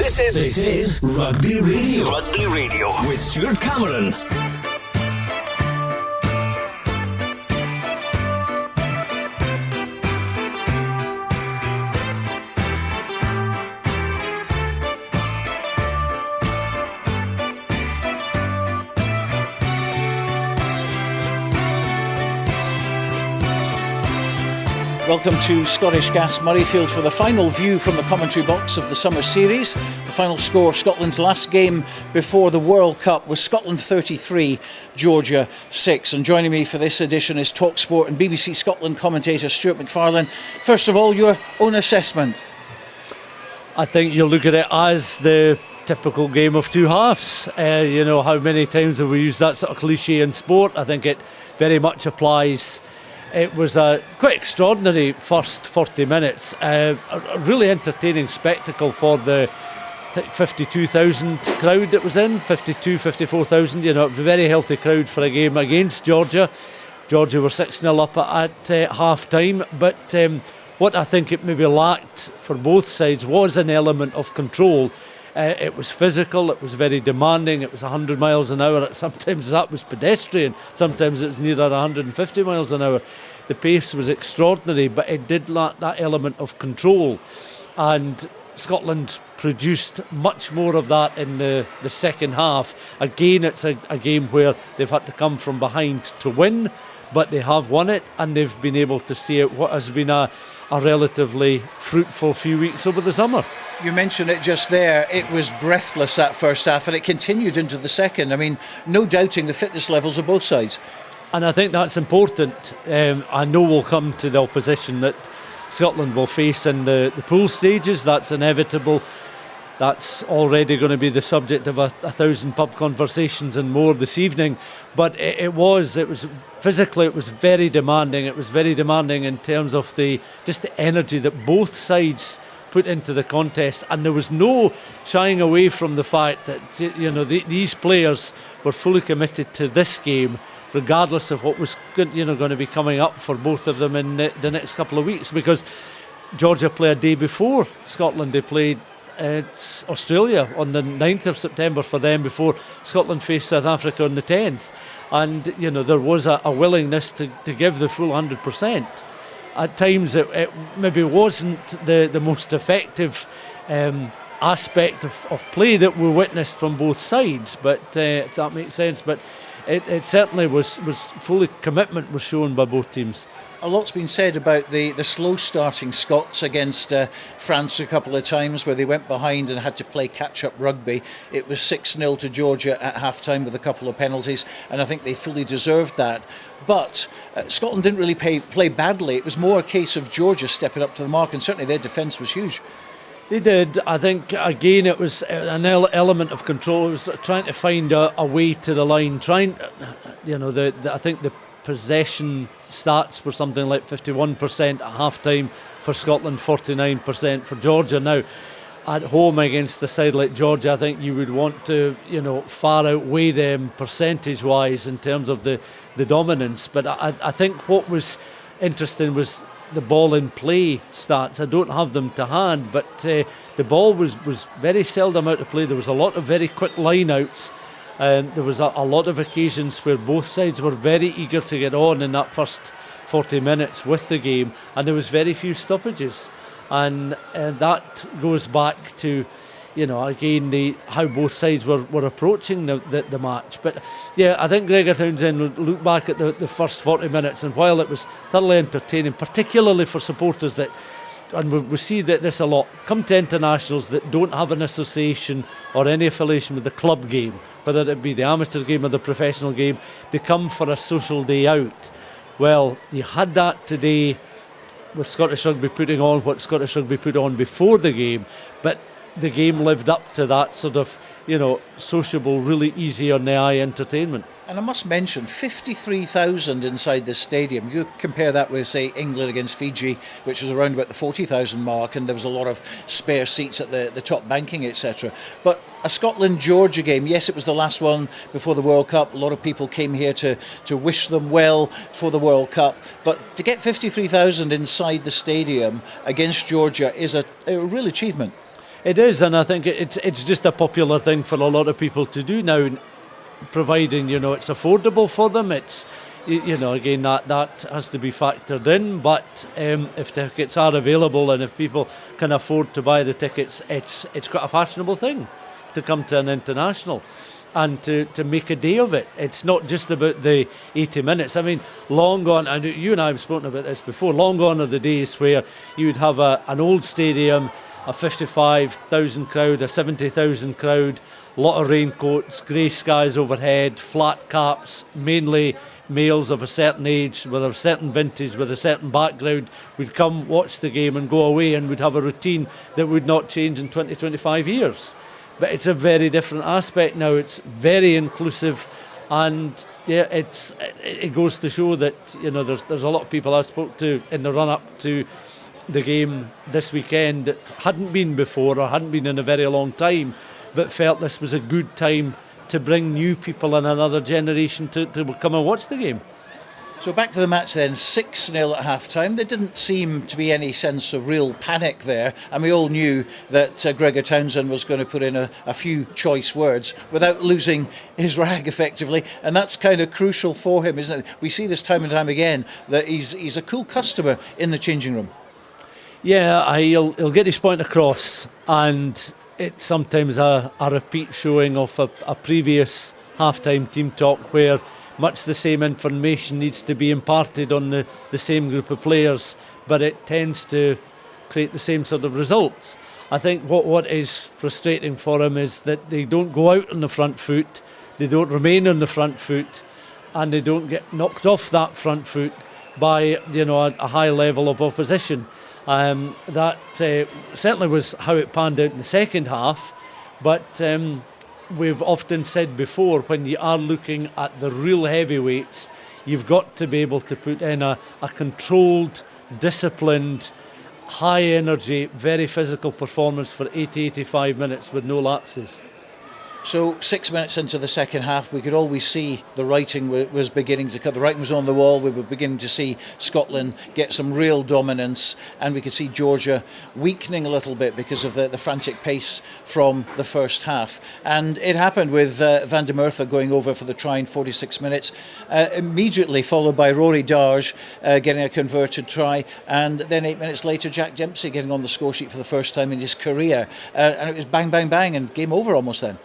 This is Rugby Radio. Rugby Radio With Stuart Cameron. Welcome to Scottish Gas Murrayfield for the final view from the commentary box of the summer series. The final score of Scotland's last game before the World Cup was Scotland 33, Georgia 6. And joining me for this edition is TalkSport and BBC Scotland commentator Stuart McFarlane. First of all, your own assessment. I think you look at it as the typical game of two halves. You know, how many times have we used that sort of cliche in sport? I think it very much applies. It was a quite extraordinary first 40 minutes. A really entertaining spectacle for the 52,000 crowd that was in. 54,000. You know, it was a very healthy crowd for a game against Georgia. Georgia were 6-0 up at half time. But what I think it maybe lacked for both sides was an element of control. It was physical, it was very demanding, it was 100 miles an hour. Sometimes that was pedestrian, sometimes it was nearer 150 miles an hour. The pace was extraordinary, but it did lack that element of control. And Scotland produced much more of that in the second half. Again, it's a game where they've had to come from behind to win, but they have won it, and they've been able to see out what has been a relatively fruitful few weeks over the summer. You mentioned it just there. It was breathless that first half, and it continued into the second. I mean, no doubting the fitness levels of both sides. And I think that's important. I know we'll come to the opposition that Scotland will face in the pool stages. That's inevitable. That's already going to be the subject of a 1,000 pub conversations and more this evening. But it was physically, it was very demanding. It was very demanding in terms of the energy that both sides put into the contest, and there was no shying away from the fact that, you know, these players were fully committed to this game, regardless of what was going to be coming up for both of them in the next couple of weeks. Because Georgia play a day before Scotland. They played Australia on the 9th of September for them, before Scotland faced South Africa on the 10th. And, you know, there was a willingness to give the full 100%. At times it maybe wasn't the most effective aspect of play that we witnessed from both sides, but if that makes sense. But it certainly was fully commitment was shown by both teams. A lot's been said about the slow starting Scots against France a couple of times, where they went behind and had to play catch-up rugby. It was 6-0 to Georgia at half-time with a couple of penalties, and I think they fully deserved that. But Scotland didn't really play badly. It was more a case of Georgia stepping up to the mark, and certainly their defence was huge. They did. I think, again, it was an element of control. It was trying to find a way to the line. I think the possession stats were something like 51% at half-time for Scotland, 49% for Georgia. Now, at home against a side like Georgia, I think you would want to, far outweigh them percentage-wise in terms of the dominance. But I think what was interesting was the ball in play stats. I don't have them to hand, but the ball was very seldom out of play. There was a lot of very quick line-outs. There was a lot of occasions where both sides were very eager to get on in that first 40 minutes with the game, and there was very few stoppages. And that goes back to, again, how both sides were approaching the match. But yeah, I think Gregor Townsend would look back at the first 40 minutes, and while it was thoroughly entertaining, particularly for supporters that, and we see that this a lot, come to internationals that don't have an association or any affiliation with the club game, whether it be the amateur game or the professional game, they come for a social day out. Well, you had that today with Scottish Rugby putting on what Scottish Rugby put on before the game, but the game lived up to that sort of, sociable, really easy on the eye entertainment. And I must mention, 53,000 inside this stadium. You compare that with, say, England against Fiji, which was around about the 40,000 mark, and there was a lot of spare seats at the top banking, etc. But a Scotland-Georgia game, yes, it was the last one before the World Cup. A lot of people came here to wish them well for the World Cup. But to get 53,000 inside the stadium against Georgia is a real achievement. It is, and I think it's just a popular thing for a lot of people to do now, providing it's affordable for them. It's again that has to be factored in. But if tickets are available and if people can afford to buy the tickets, it's quite a fashionable thing to come to an international and to make a day of it. It's not just about the 80 minutes. I mean, long gone, and you and I have spoken about this before, long gone are the days where you would have an old stadium, a 55,000 crowd, a 70,000 crowd, a lot of raincoats, grey skies overhead, flat caps, mainly males of a certain age, with a certain vintage, with a certain background, would come, watch the game and go away and would have a routine that would not change in 20, 25 years. But it's a very different aspect now. It's very inclusive, and it goes to show that there's a lot of people I spoke to in the run up to the game this weekend that hadn't been before or hadn't been in a very long time, but felt this was a good time to bring new people and another generation to come and watch the game. So back to the match then, 6-0 at half-time. There didn't seem to be any sense of real panic there, and we all knew that Gregor Townsend was going to put in a few choice words without losing his rag effectively, and that's kind of crucial for him, isn't it? We see this time and time again, that he's a cool customer in the changing room. Yeah, he'll get his point across, and it's sometimes a repeat showing of a previous half-time team talk where much the same information needs to be imparted on the same group of players, but it tends to create the same sort of results. I think what is frustrating for him is that they don't go out on the front foot, they don't remain on the front foot, and they don't get knocked off that front foot by a high level of opposition. That certainly was how it panned out in the second half, but we've often said before, when you are looking at the real heavyweights, you've got to be able to put in a controlled, disciplined, high energy, very physical performance for 80-85 minutes with no lapses. So 6 minutes into the second half, we could always see the writing was beginning to cut. The writing was on the wall. We were beginning to see Scotland get some real dominance, and we could see Georgia weakening a little bit because of the frantic pace from the first half. And it happened with Van der Merwe going over for the try in 46 minutes, immediately followed by Rory Darge getting a converted try, and then 8 minutes later Jack Dempsey getting on the score sheet for the first time in his career. And it was bang, bang, bang, and game over almost then.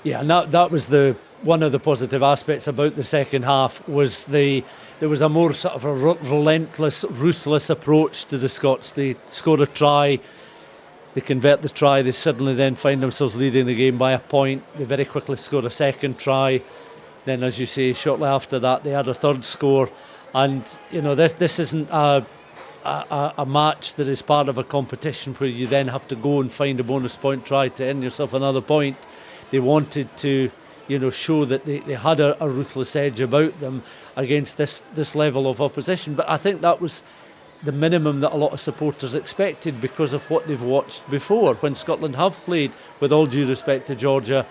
Yeah, and that was one of the positive aspects about the second half, was there was a more sort of a relentless, ruthless approach to the Scots. They score a try, they convert the try, they suddenly then find themselves leading the game by a point. They very quickly score a second try. Then, as you say, shortly after that, they had a third score. And this isn't a match that is part of a competition where you then have to go and find a bonus point try to earn yourself another point. They wanted to, show that they had a ruthless edge about them against this level of opposition. But I think that was the minimum that a lot of supporters expected because of what they've watched before, when Scotland have played, with all due respect to Georgia,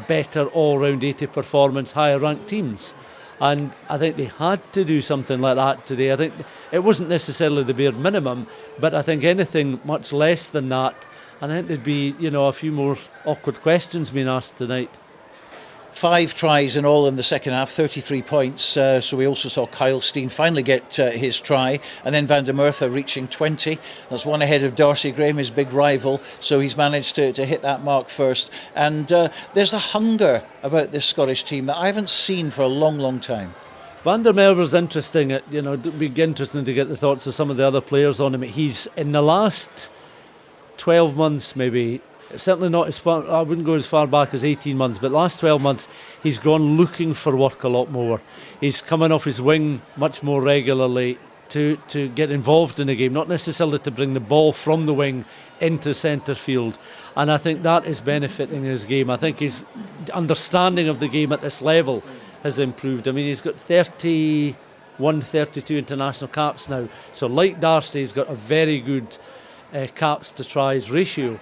better all-round 80 performance, higher ranked teams. And I think they had to do something like that today. I think it wasn't necessarily the bare minimum, but I think anything much less than that, and I think there'd be, a few more awkward questions being asked tonight. 5 tries in all in the second half, 33 points. So we also saw Kyle Steen finally get his try, and then Van der Merwe reaching 20. That's one ahead of Darcy Graham, his big rival. So he's managed to hit that mark first. And there's a hunger about this Scottish team that I haven't seen for a long, long time. Van der Merwe's interesting. It'd be interesting to get the thoughts of some of the other players on him. He's in the last 12 months, maybe. Certainly not as far, I wouldn't go as far back as 18 months, but last 12 months he's gone looking for work a lot more. He's coming off his wing much more regularly to get involved in the game, not necessarily to bring the ball from the wing into centre field. And I think that is benefiting his game. I think his understanding of the game at this level has improved. I mean, he's got 31, 32 international caps now. So like Darcy, he's got a very good caps to tries ratio,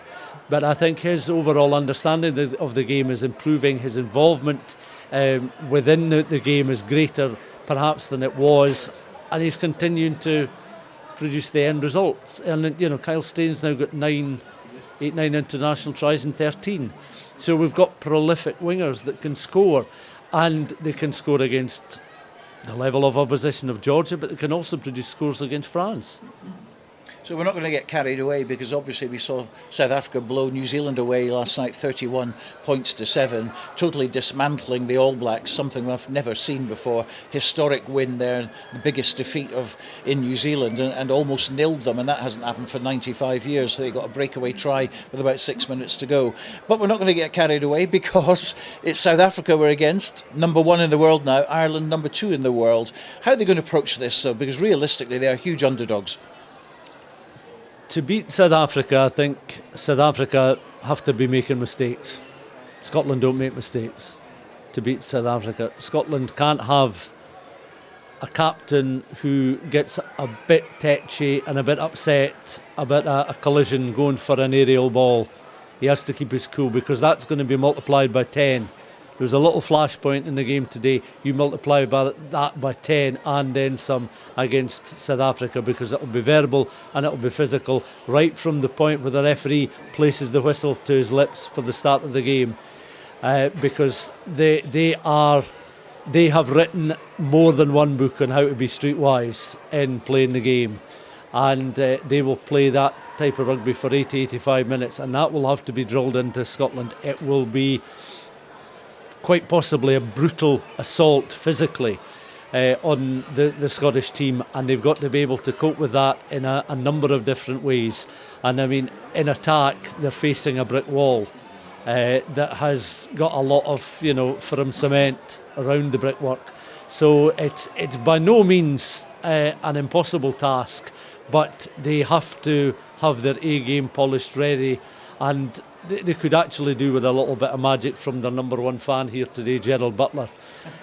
but I think his overall understanding of the game is improving. His involvement within the game is greater perhaps than it was, and he's continuing to produce the end results. And Kyle Steen's now got 9 8-9 international tries in 13. So we've got prolific wingers that can score, and they can score against the level of opposition of Georgia, but they can also produce scores against France. So we're not going to get carried away, because obviously we saw South Africa blow New Zealand away last night 31 points to 7, totally dismantling the All Blacks, something I've never seen before. Historic win there, the biggest defeat in New Zealand, and almost nilled them, and that hasn't happened for 95 years. So they got a breakaway try with about 6 minutes to go. But we're not going to get carried away, because it's South Africa we're against, number 1 in the world now, Ireland number 2 in the world. How are they going to approach this, though? Because realistically they are huge underdogs. To beat South Africa, I think South Africa have to be making mistakes. Scotland don't make mistakes to beat South Africa. Scotland can't have a captain who gets a bit tetchy and a bit upset about a collision going for an aerial ball. He has to keep his cool, because that's going to be multiplied by 10. There was a little flashpoint in the game today. You multiply that by 10 and then some against South Africa, because it'll be verbal and it'll be physical right from the point where the referee places the whistle to his lips for the start of the game, because they have written more than one book on how to be streetwise in playing the game, and they will play that type of rugby for 80-85 minutes, and that will have to be drilled into Scotland. It will be quite possibly a brutal assault physically on the Scottish team, and they've got to be able to cope with that in a number of different ways. And I mean, in attack, they're facing a brick wall that has got a lot of firm cement around the brickwork. So it's by no means an impossible task, but they have to have their A game polished ready, and they could actually do with a little bit of magic from their number 1 fan here today, Gerald Butler.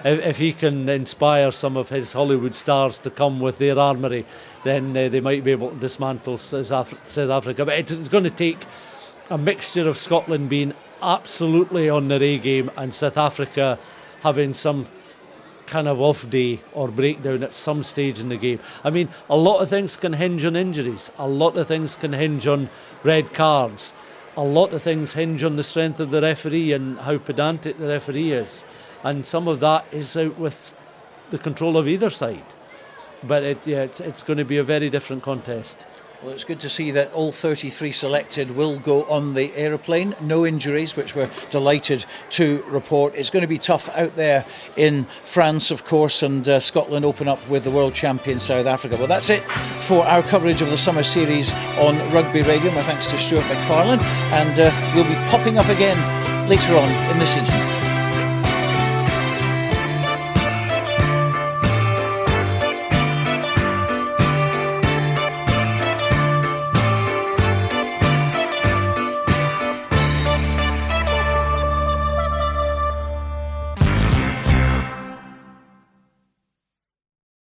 If he can inspire some of his Hollywood stars to come with their armoury, then they might be able to dismantle South Africa. But it's going to take a mixture of Scotland being absolutely on their A game and South Africa having some kind of off day or breakdown at some stage in the game. I mean, a lot of things can hinge on injuries. A lot of things can hinge on red cards. A lot of things hinge on the strength of the referee and how pedantic the referee is. And some of that is out with the control of either side. But it's going to be a very different contest. Well, it's good to see that all 33 selected will go on the aeroplane. No injuries, which we're delighted to report. It's going to be tough out there in France, of course, and Scotland open up with the world champion South Africa. Well, that's it for our coverage of the summer series on Rugby Radio. My thanks to Stuart McFarlane, and we'll be popping up again later on in the season.